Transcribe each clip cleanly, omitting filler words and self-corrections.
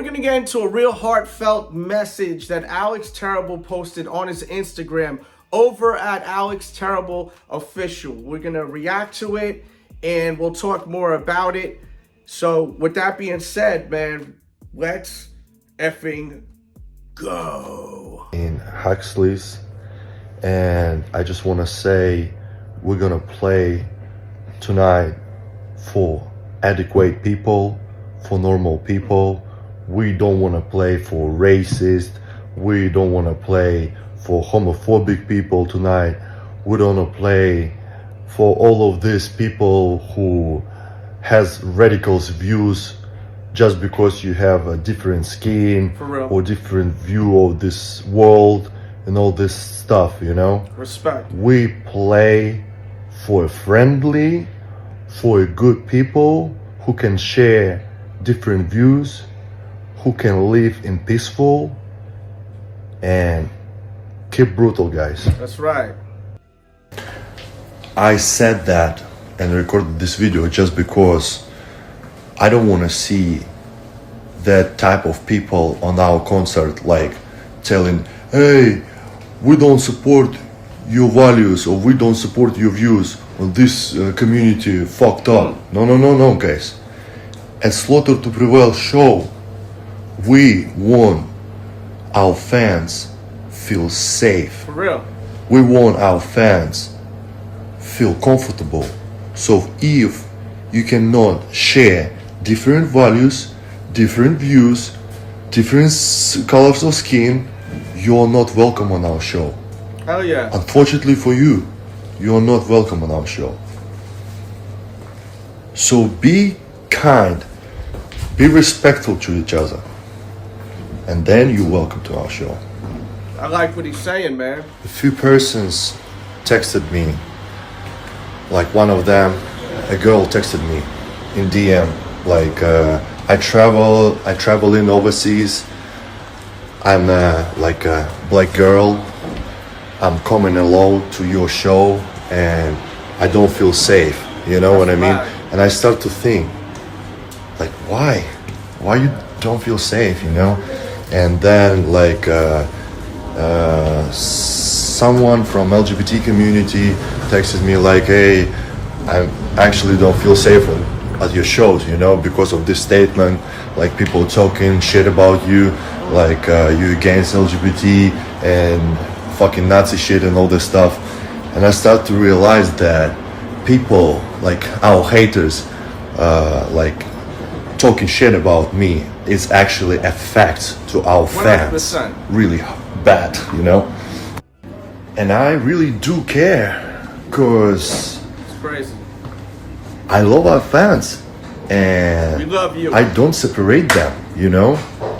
gonna get into a real heartfelt message that Alex Terrible posted on his Instagram over at Alex Terrible Official. We're gonna react to it and we'll talk more about it. So with that being said, man, let's effing go. In Huxley's, and I just want to say we're gonna play tonight for adequate people, for normal people. We don't want to play for racist, we don't want to play for homophobic people tonight. We don't want to play for all of these people who has radical views just because you have a different skin or different view of this world and all this stuff, you know. Respect. We play for friendly, for good people who can share different views, who can live in peaceful, and keep brutal, guys. That's right. I said that and recorded this video just because I don't want to see that type of people on our concert, like telling, hey, we don't support your values or we don't support your views on this community fucked up. No, guys. At Slaughter to Prevail show, we want our fans feel safe. For real. We want our fans feel comfortable. So if you cannot share different values, different views, different colors of skin, you're not welcome on our show. Hell yeah. Unfortunately for you, you're not welcome on our show. So be kind, be respectful to each other, and then you're welcome to our show. I like what he's saying, man. A few persons texted me, like one of them, a girl texted me in DM, like I travel in overseas, I'm like a black girl, I'm coming alone to your show and I don't feel safe, you know what I mean? And I start to think, like, why you don't feel safe, you know? And then like someone from LGBT community texted me like, hey, I actually don't feel safe at your shows, you know, because of this statement, like people talking shit about you, like you against LGBT and fucking Nazi shit and all this stuff. And I start to realize that people, like our haters, like talking shit about me is actually a fact to our fans. 100%. Really bad, you know. And I really do care, cause it's crazy. I love our fans and we love you. I don't separate them, you know.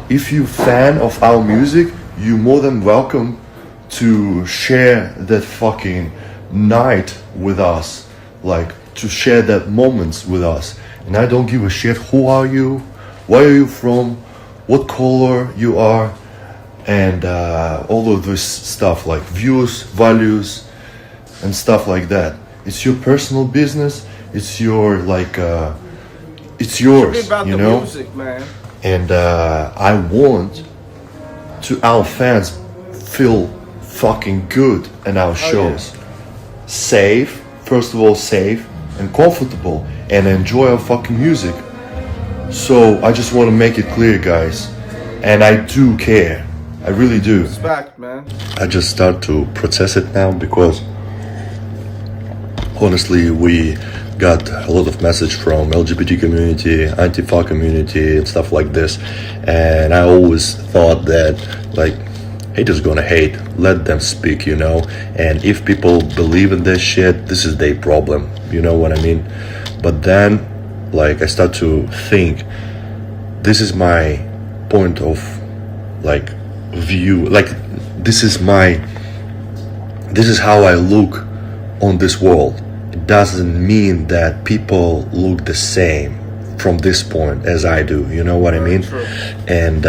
If you're fan of our music, you're more than welcome to share that fucking night with us, like to share that moments with us. And I don't give a shit who are you, where are you from, what color you are, and all of this stuff like views, values, and stuff like that. It's your personal business. It's your like, it's yours, about you the know. Music, man. And I want to our fans feel fucking good in our shows. Yeah. Safe, first of all, safe and comfortable, and enjoy our fucking music. So I just want to make it clear, guys, and I do care. I really do. Respect, man. I just start to process it now because honestly we got a lot of message from LGBT community, Antifa community and stuff like this, and I always thought that like haters gonna hate, let them speak, you know, and if people believe in this shit, this is their problem, you know what I mean? But then like I start to think, this is my point of like view, like this is how I look on this world. It doesn't mean that people look the same from this point as I do, you know what I mean? True. And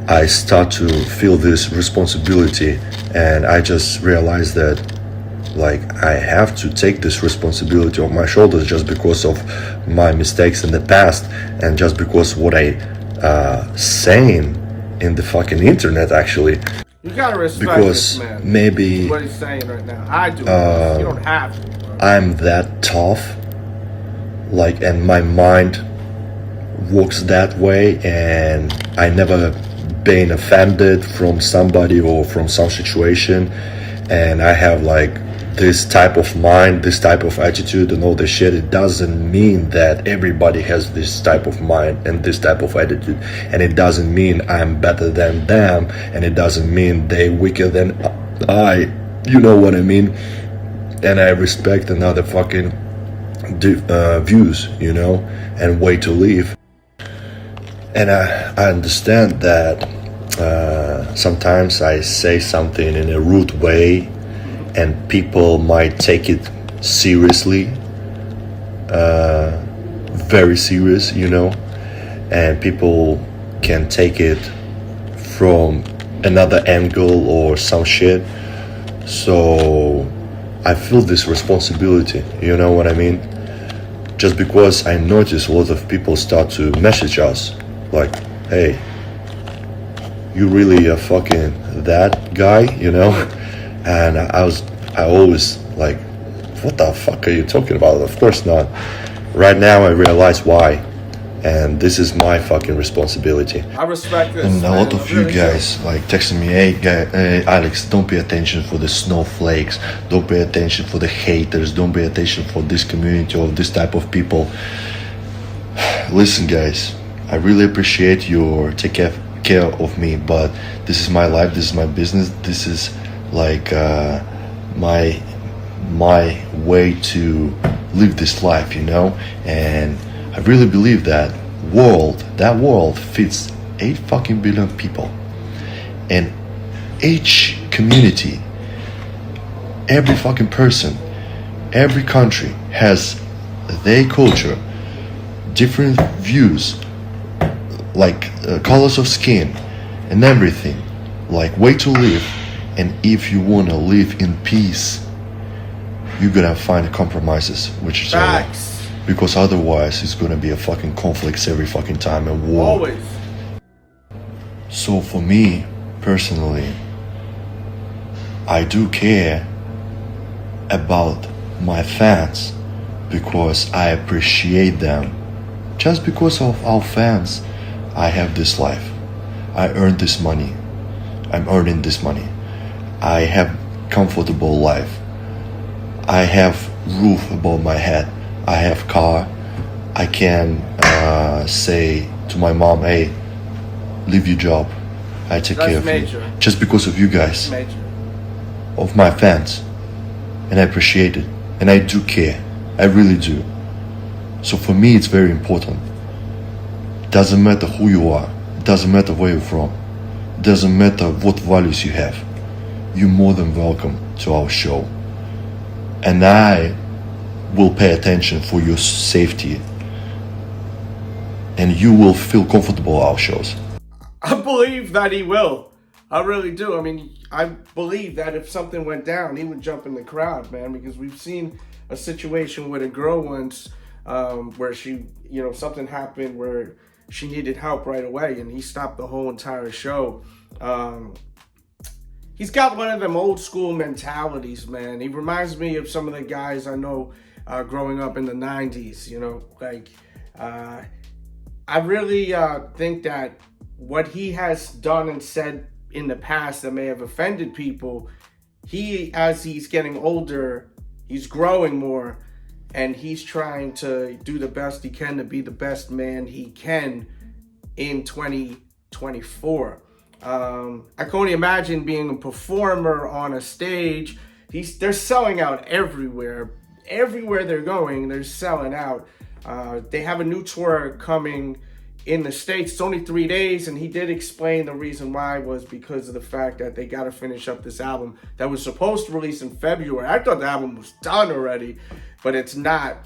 I start to feel this responsibility, and I just realized that like I have to take this responsibility on my shoulders just because of my mistakes in the past, and just because what I saying in the fucking internet, actually. You gotta respect Because this man. maybe What he's saying right now. I do. You don't have to. Bro. I'm that tough, like, and my mind works that way, and I never been offended from somebody or from some situation, and I have like this type of mind, this type of attitude and all this shit. It doesn't mean that everybody has this type of mind and this type of attitude, and it doesn't mean I'm better than them, and it doesn't mean they weaker than I, you know what I mean. And I respect another fucking views, you know, and way to live. And I understand that sometimes I say something in a rude way and people might take it seriously, very serious, you know, and people can take it from another angle or some shit. So I feel this responsibility, you know what I mean? Just because I notice a lot of people start to message us like, hey, you really are fucking that guy, you know? And I always like, what the fuck are you talking about? Of course not. Right now I realize why, and this is my fucking responsibility. I respect this. And a lot man. of you guys like texting me, hey Alex, don't pay attention for the snowflakes, don't pay attention for the haters, don't pay attention for this community or this type of people. Listen guys, I really appreciate your take care of me, but this is my life, this is my business, this is like my way to live this life, you know. And I really believe that world fits 8 fucking billion people, and each community, every fucking person, every country has their culture, different views, like colors of skin and everything, like way to live. And if you want to live in peace, you're gonna find compromises with each other, because otherwise it's gonna be a fucking conflicts every fucking time and war. Always. So for me personally, I do care about my fans because I appreciate them. Just because of our fans, I have this life. I earned this money. I'm earning this money. I have comfortable life. I have roof above my head. I have car. I can say to my mom, hey, leave your job. I take care of you. Just because of you guys. Of my fans. And I appreciate it. And I do care. I really do. So for me, it's very important. Doesn't matter who you are. Doesn't matter where you're from. Doesn't matter what values you have. You're more than welcome to our show. And I will pay attention for your safety. And you will feel comfortable at our shows. I believe that he will. I really do. I mean, I believe that if something went down, he would jump in the crowd, man, because we've seen a situation with a girl once where she, you know, something happened where she needed help right away, and he stopped the whole entire show. He's got one of them old school mentalities, man. He reminds me of some of the guys I know growing up in the 90s, you know, like I really think that what he has done and said in the past that may have offended people, as he's getting older, he's growing more, and he's trying to do the best he can to be the best man he can in 2024. I can only imagine being a performer on a stage. They're selling out everywhere. Everywhere they're going, they're selling out. They have a new tour coming in the States. It's only 3 days, and he did explain the reason why was because of the fact that they got to finish up this album that was supposed to release in February. I thought the album was done already, but it's not.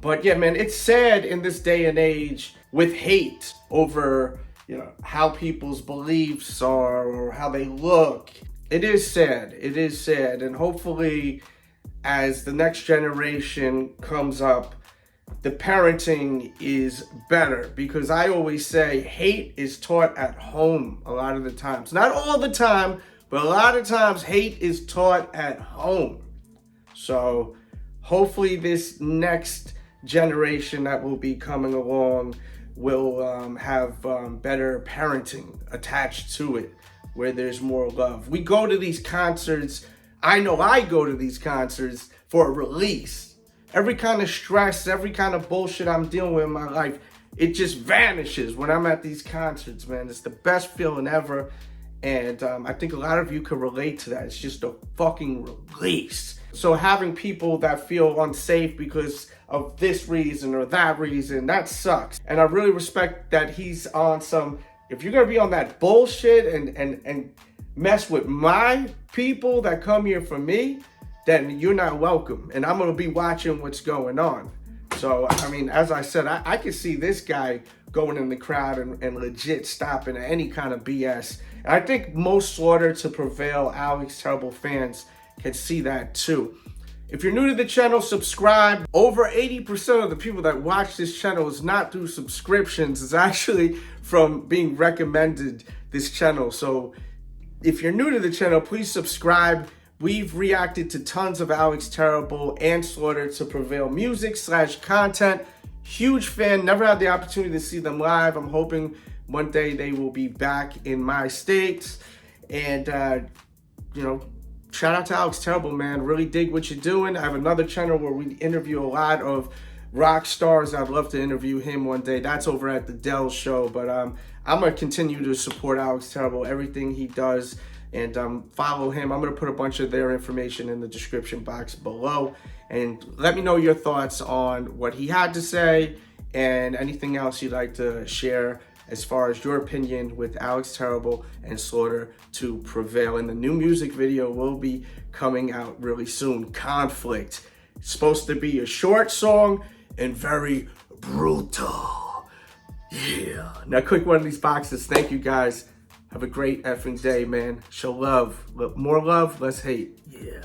But yeah, man, it's sad in this day and age with hate over, you know, how people's beliefs are or how they look. It is sad. It is sad. And hopefully, as the next generation comes up, the parenting is better, because I always say hate is taught at home a lot of the times. Not all the time, but a lot of times hate is taught at home. So hopefully this next generation that will be coming along will have better parenting attached to it, where there's more love. We go to these concerts. I know I go to these concerts for a release. Every kind of stress, every kind of bullshit I'm dealing with in my life, it just vanishes when I'm at these concerts, man. It's the best feeling ever. And I think a lot of you can relate to that. It's just a fucking release. So having people that feel unsafe because of this reason or that reason, that sucks. And I really respect that he's on some, if you're gonna be on that bullshit and mess with my people that come here for me, then you're not welcome. And I'm gonna be watching what's going on. So, I mean, as I said, I could see this guy going in the crowd and legit stopping any kind of BS. And I think most Slaughter to Prevail, Alex Terrible fans can see that too. If you're new to the channel, subscribe. Over 80% of the people that watch this channel is not through subscriptions. It's actually from being recommended this channel. So if you're new to the channel, please subscribe. We've reacted to tons of Alex Terrible and Slaughter to Prevail music / content. Huge fan, never had the opportunity to see them live. I'm hoping one day they will be back in my state. And, you know, shout out to Alex Terrible, man. Really dig what you're doing. I have another channel where we interview a lot of rock stars. I'd love to interview him one day. That's over at the Dell Show. But I'm going to continue to support Alex Terrible, everything he does. And follow him. I'm going to put a bunch of their information in the description box below. And let me know your thoughts on what he had to say and anything else you'd like to share as far as your opinion with Alex Terrible and Slaughter to Prevail. And the new music video will be coming out really soon. Conflict. It's supposed to be a short song and very brutal. Yeah. Now click one of these boxes. Thank you guys. Have a great effing day, man. Show love. More love, less hate. Yeah.